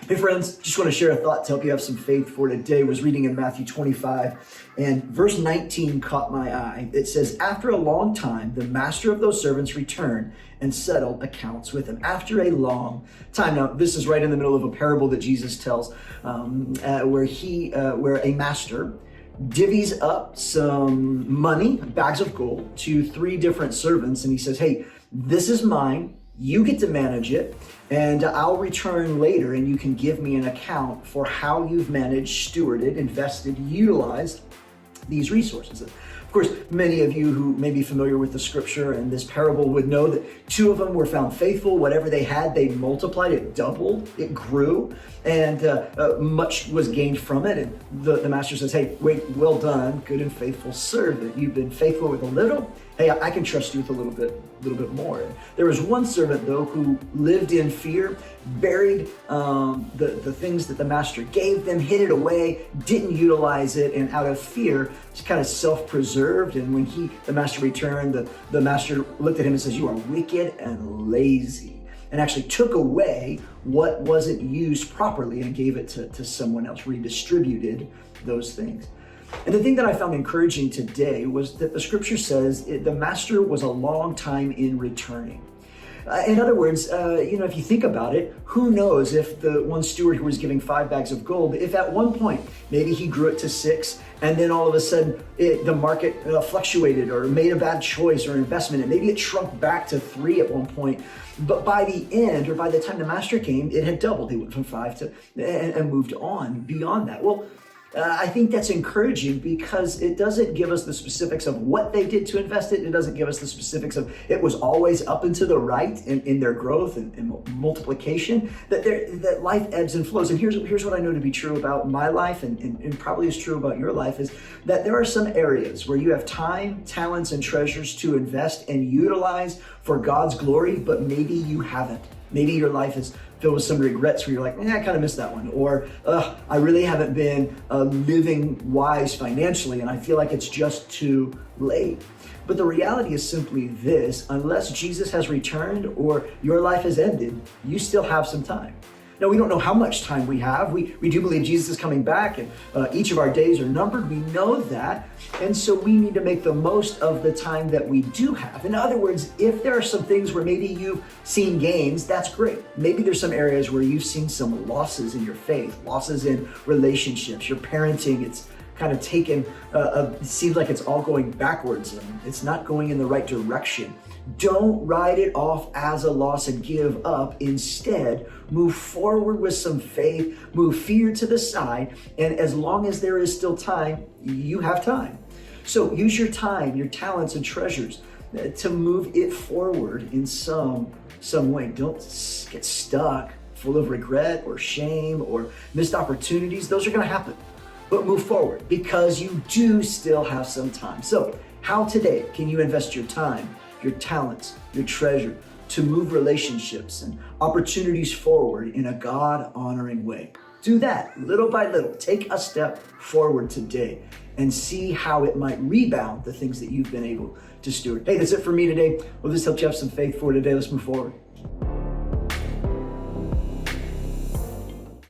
Hey friends, just want to share a thought to help you have some faith for today. I was reading in Matthew 25 and verse 19 caught my eye. It says, after a long time, the master of those servants returned and settled accounts with him. After a long time. Now, this is right in the middle of a parable that Jesus tells where a master divvies up some money, bags of gold, to 3 different servants. And he says, hey, this is mine. You get to manage it, and I'll return later and you can give me an account for how you've managed, stewarded, invested, utilized these resources. Of course, many of you who may be familiar with the scripture and this parable would know that 2 of them were found faithful. Whatever they had, they multiplied, it doubled, it grew, and much was gained from it. And the master says, hey, wait, well done, good and faithful servant. You've been faithful with a little. Hey, I can trust you with a little bit more. There was one servant, though, who lived in fear, buried the things that the master gave them, hid it away, didn't utilize it, and out of fear, just kind of self-preserved. And when the master returned, the master looked at him and says, you are wicked and lazy, and actually took away what wasn't used properly and gave it to someone else, redistributed those things. And the thing that I found encouraging today was that the scripture says the master was a long time in returning. In other words, if you think about it, who knows if the one steward who was giving 5 bags of gold, if at one point maybe he grew it to 6, and then all of a sudden the market fluctuated or made a bad choice or investment, and maybe it shrunk back to 3 at one point. But by the end, or by the time the master came, it had doubled. He went from 5 to and moved on beyond that. Well, I think that's encouraging because it doesn't give us the specifics of what they did to invest it. It doesn't give us the specifics of it was always up and to the right in their growth and multiplication, that life ebbs and flows. And here's what I know to be true about my life and probably is true about your life is that there are some areas where you have time, talents, and treasures to invest and utilize for God's glory, but maybe you haven't. Maybe your life is filled with some regrets where you're like, I kind of missed that one. Or I really haven't been living wise financially and I feel like it's just too late. But the reality is simply this: unless Jesus has returned or your life has ended, you still have some time. Now, we don't know how much time we have. We do believe Jesus is coming back and each of our days are numbered. We know that. And so we need to make the most of the time that we do have. In other words, if there are some things where maybe you've seen gains, that's great. Maybe there's some areas where you've seen some losses in your faith, losses in relationships, your parenting. It's kind of taken, it seems like it's all going backwards and it's not going in the right direction. Don't write it off as a loss and give up. Instead, move forward with some faith, move fear to the side, and as long as there is still time, you have time. So use your time, your talents and treasures to move it forward in some way. Don't get stuck full of regret or shame or missed opportunities. Those are going to happen. But move forward because you do still have some time. So how today can you invest your time, your talents, your treasure to move relationships and opportunities forward in a God-honoring way? Do that little by little. Take a step forward today and see how it might rebound the things that you've been able to steward. Hey, that's it for me today. Well, this helped you have some faith for today. Let's move forward.